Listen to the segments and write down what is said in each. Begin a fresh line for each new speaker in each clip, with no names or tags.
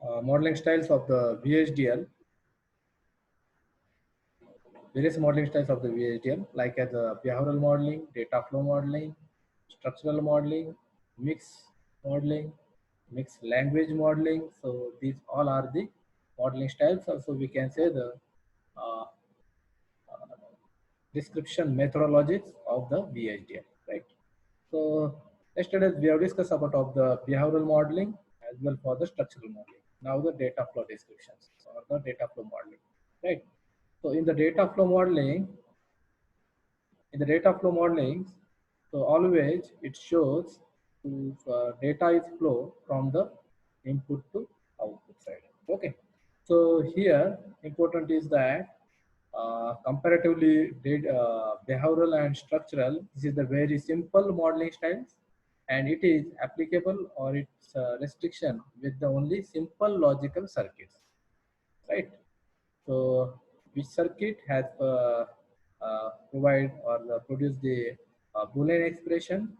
Modeling styles of the VHDL, various modeling styles of the VHDL, like as behavioral modeling, data flow modeling, structural modeling, mixed modeling, mixed language modeling. So these all are the modeling styles. Also, we can say the uh, description methodologies of the VHDL, right? So yesterday we have discussed about of the behavioral modeling as well for the structural modeling. Now the data flow descriptions or the data flow modeling, right? So in the data flow modeling, so always it shows data is flow from the input to output side. Okay. So here important is that comparatively behavioral and structural, this is the very simple modeling styles, and it is applicable or its restriction with the only simple logical circuits, right? So which circuit has provide or produce the Boolean expression.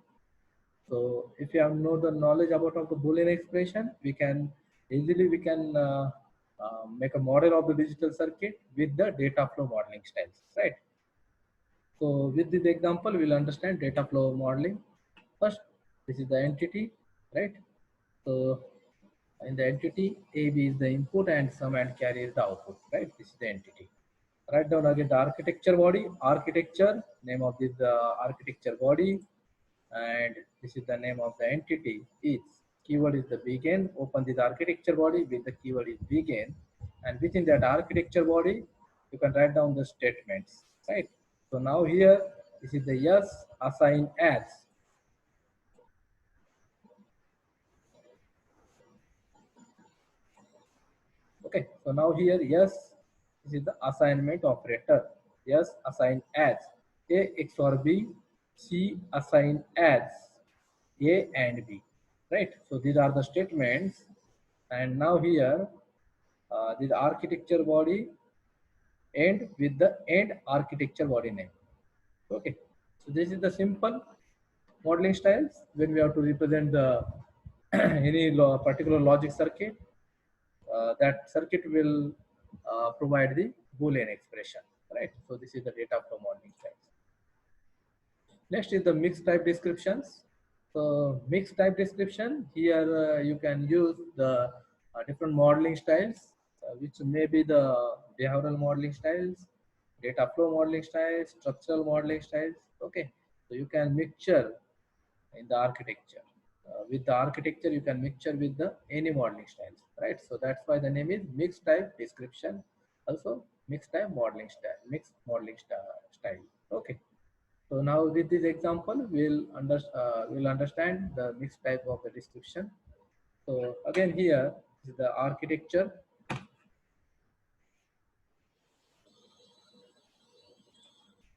So if you have know the knowledge about of the Boolean expression, we can make a model of the digital circuit with the data flow modeling styles, right? So with this example, we'll understand data flow modeling. First, this is the entity, right? So in the entity, AB is the input and sum and carry is the output, right? This is the entity. Write down again the architecture body, architecture, name of this architecture body, and this is the name of the entity. Its keyword is the begin. Open this architecture body with the keyword is begin, and within that architecture body, you can write down the statements, right? So now here, this is the yes assign as. Okay, so now here, yes, this is the assignment operator. Yes, assign as A XOR B, C assign as A and B, right? So these are the statements, and now here, this architecture body end with the end architecture body name. Okay, so this is the simple modeling styles when we have to represent the any particular logic circuit. That circuit will provide the Boolean expression, right? So this is the data flow modeling styles. Next is the mixed type descriptions. So mixed type description, here you can use the different modeling styles, which may be the behavioral modeling styles, data flow modeling styles, structural modeling styles. Okay, so you can mixture in the architecture. With the architecture, you can mixture with the any modeling styles, right? So that's why the name is mixed type description. Also mixed type modeling style, mixed modeling style. Okay. So now with this example, we'll understand the mixed type of the description. So again here is the architecture.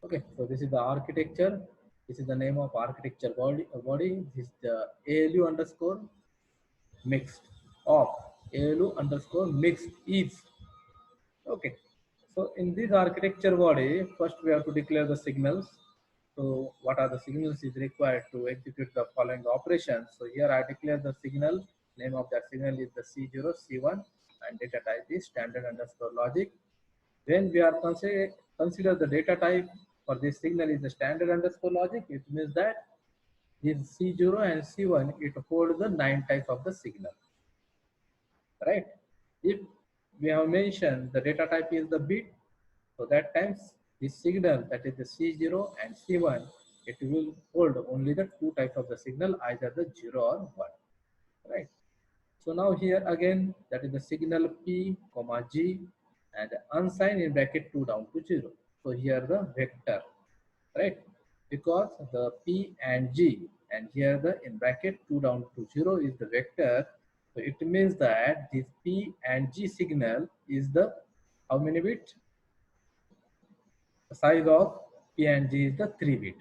Okay, so this is the architecture. This is the name of architecture body. This is the ALU underscore mixed of ALU underscore mixed is. Okay. So in this architecture body, first we have to declare the signals. So what are the signals is required to execute the following operations. So here I declare the signal. Name of that signal is the C0, C1, and data type is standard underscore logic. When we are consider the data type for this signal is the standard underscore logic, it means that this C0 and C1 it holds the 9 types of the signal, right? If we have mentioned the data type is the bit, so that times this signal that is the C0 and C1, it will hold only the two types of the signal, either the 0 or 1, right? So now here again, that is the signal P, comma G, and unsigned in bracket 2 down to 0. So here the vector, right? Because the P and G, and here the in bracket 2 down to 0 is the vector. So it means that this P and G signal is the how many bit? The size of P and G is the 3 bit.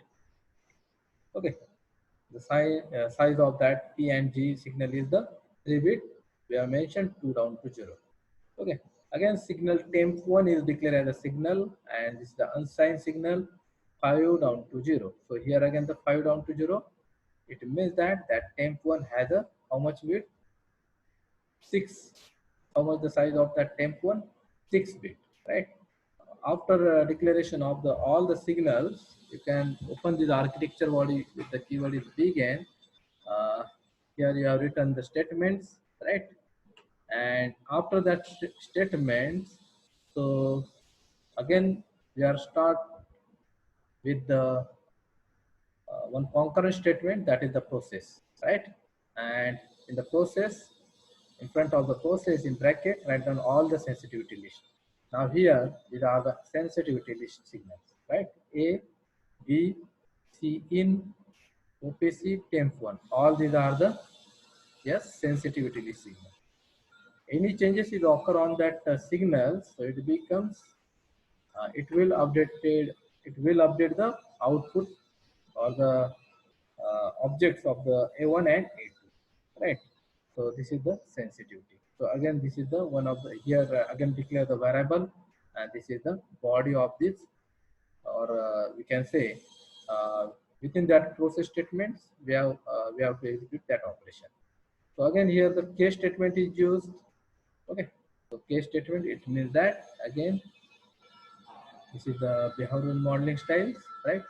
Okay, the size of that P and G signal is the 3 bit. We have mentioned 2 down to 0. Okay, again signal temp1 is declared as a signal, and this is the unsigned signal 5 down to 0. So here again the 5 down to 0, it means that temp1 has a how much bit? 6. how much the size of that temp1? 6 bit, right? After declaration of the all the signals, you can open this architecture body with the keyword is begin. Here you have written the statements, right? And after that statements, so again we are start with the one concurrent statement, that is the process, right? And in the process, in front of the process in bracket, write down all the sensitivity list. Now here, these are the sensitivity list signals, right? A, B, C in, OPC, temp1. All these are the, yes, sensitivity list signals. Any changes will occur on that signal, so it becomes, it will update the output or the objects of the A1 and A2, right? So this is the sensitivity. So again, this is the one of the here again declare the variable, and this is the body of this, or we can say within that process statements we have to execute that operation. So again here the case statement is used. Okay, so case statement, it means that again this is the behavioral modeling styles, right?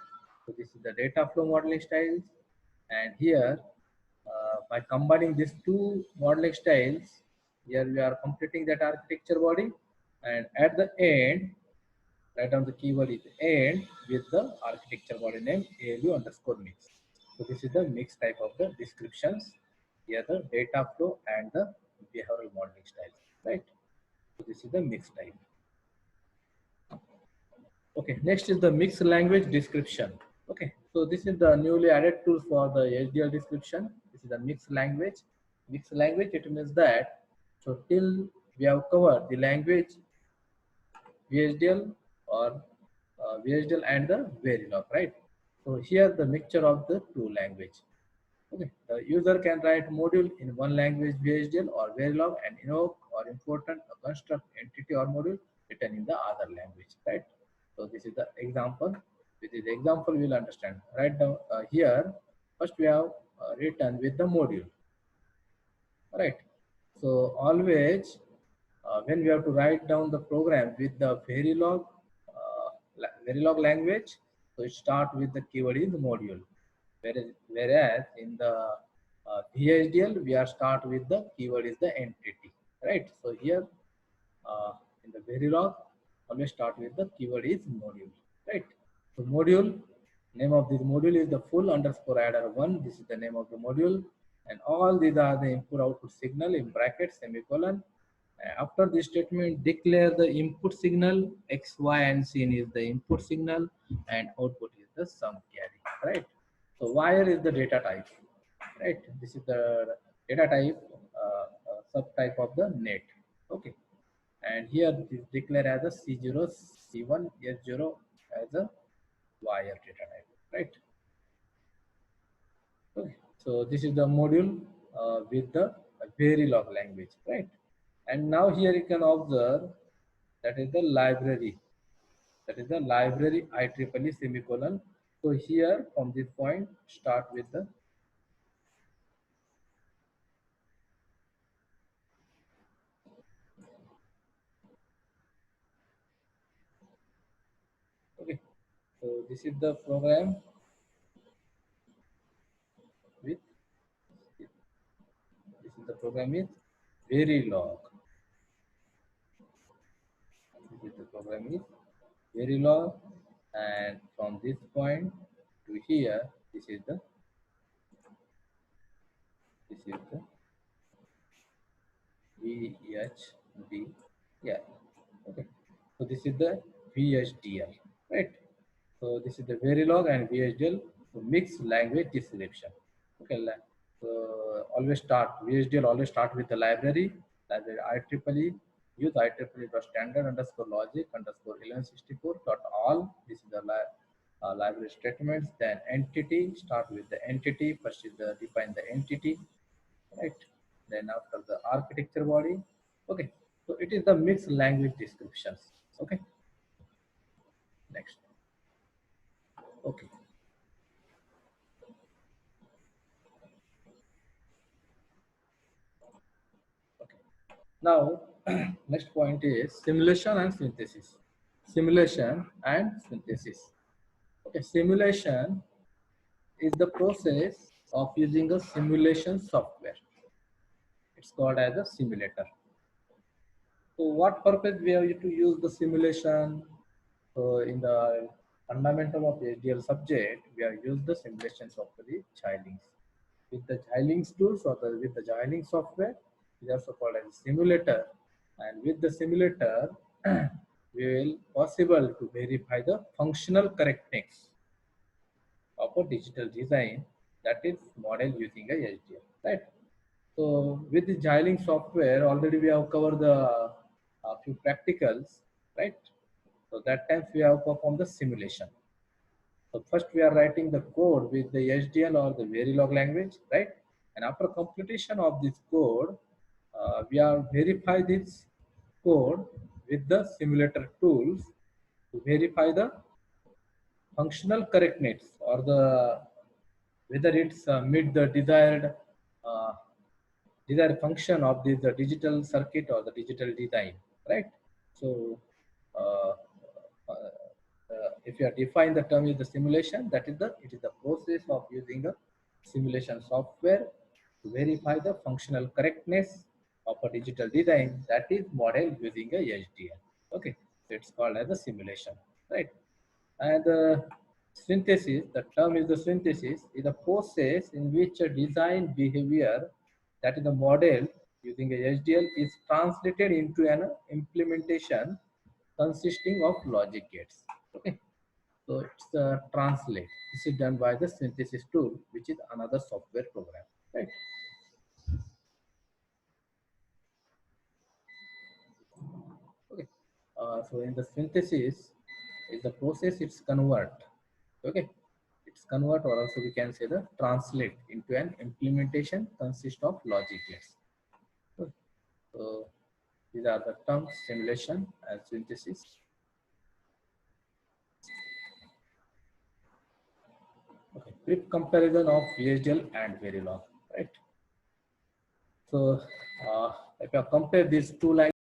So this is the data flow modeling styles, and here by combining these two modeling styles, here we are completing that architecture body, and at the end, write down the keyword is end with the architecture body name ALU underscore mix. So this is the mix type of the descriptions. Here the data flow and the behavioral modeling styles, right? So this is the mix type. Okay, next is the mixed language description. Okay, so this is the newly added tool for the HDL description. This is the mixed language. Mixed language, it means that, so till we have covered the language VHDL or VHDL and the Verilog, right? So here the mixture of the two language. Okay, the user can write module in one language VHDL or Verilog and invoke or important a construct entity or module written in the other language, right? So this is the example. With this example, we will understand. Right down here, first we have written with the module, right? So always when we have to write down the program with the Verilog language, so it start with the keyword is module. Whereas in the VHDL, we are start with the keyword is the entity, right? So here in the Verilog, always start with the keyword is module, right? So module, name of this module is the full underscore adder one. This is the name of the module, and all these are the input output signal in brackets semicolon. After this statement, declare the input signal X, Y, and C is the input signal, and output is the sum carry, right? So wire is the data type, right? This is the data type, subtype of the net. Okay, and here it is declared as a C0, C1, S0 as a wire data type, right? Okay, so this is the module with the Verilog language, right? And now here you can observe that is the library. That is the library IEEE semicolon. So here from this point, start with the, okay. So this is the program with, this is the program with Verilog. This is the program with Verilog, and from this point to here, this is the VHD. Yeah. Okay. So this is the VHDL, right? So this is the Verilog and VHDL, so mixed language description. Okay. So always start VHDL, always start with the library IEEE, use IEEE standard underscore logic underscore 1164 dot all. This is the library statements. Then entity, start with the entity. First is the define the entity, right? Then after the architecture body. Okay, so it is the mixed language descriptions. Okay, next. Okay, okay. Now next point is simulation and synthesis. Simulation and synthesis. Okay, simulation is the process of using a simulation software. It's called as a simulator. So what purpose we have to use the simulation? So in the fundamental of HDL subject, we have used the simulation software, the Xilinx. With the Xilinx tools or with the Xilinx software, it is also called as a simulator. And with the simulator, we will possible to verify the functional correctness of a digital design, that is model using a HDL, right? So with the Xilinx software, already we have covered the few practicals, right? So that times we have performed the simulation. So first we are writing the code with the HDL or the Verilog language, right? And after completion of this code, we are verify this code with the simulator tools to verify the functional correctness or the whether it's meet the uh, desired function of this the digital circuit or the digital design, right? So uh, uh, if you are define the term is the simulation, that is the it is the process of using a simulation software to verify the functional correctness of a digital design, that is model using a HDL. Okay, so it's called as a simulation, right? And synthesis, the term is the synthesis, is a process in which a design behavior, that is the model using a HDL, is translated into an implementation consisting of logic gates. Okay, so it's translate. This is done by the synthesis tool, which is another software program, right? Okay, so in the synthesis is the process it's convert. Okay, it's convert or also we can say the translate into an implementation consist of logic gates. Okay. So these are the terms simulation and synthesis. Okay, quick comparison of VHDL and Verilog, right? So if you compare these two lines.